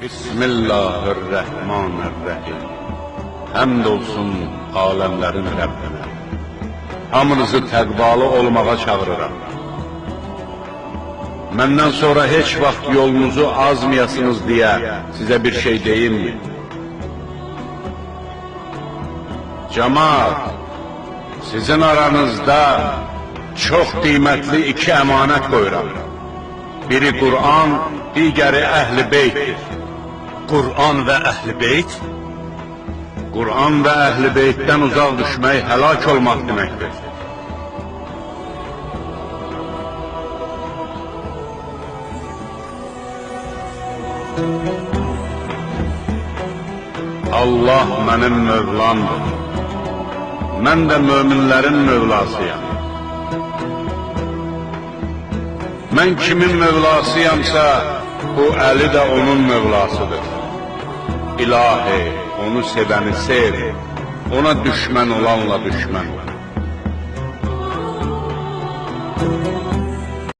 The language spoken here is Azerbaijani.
Bismillahirrahmanirrahim. Həmd olsun aləmlərin Rəbbinə. Hamınızı təqvalı olmağa çağırıram. Məndən sonra heç vaxt yolunuzu azmayasınız deyə sizə bir şey deyimmi? Cəmaat, sizin aranızda çox qiymətli iki əmanət qoyuram. Biri Qur'an, digəri Əhl-i Beytdir. Qur'an və Əhl-i Beyt? Qur'an və Əhl-i Beytdən uzaq düşmək həlak olmaq deməkdir. Allah mənim Mövlamdır. Mən də möminlərin Mövlasıyam. Mən kimin Mövlasıyamsa, bu Əli də onun Mövlasıdır. İlahi, onu sevəni sev, ona düşmən olanla düşmən.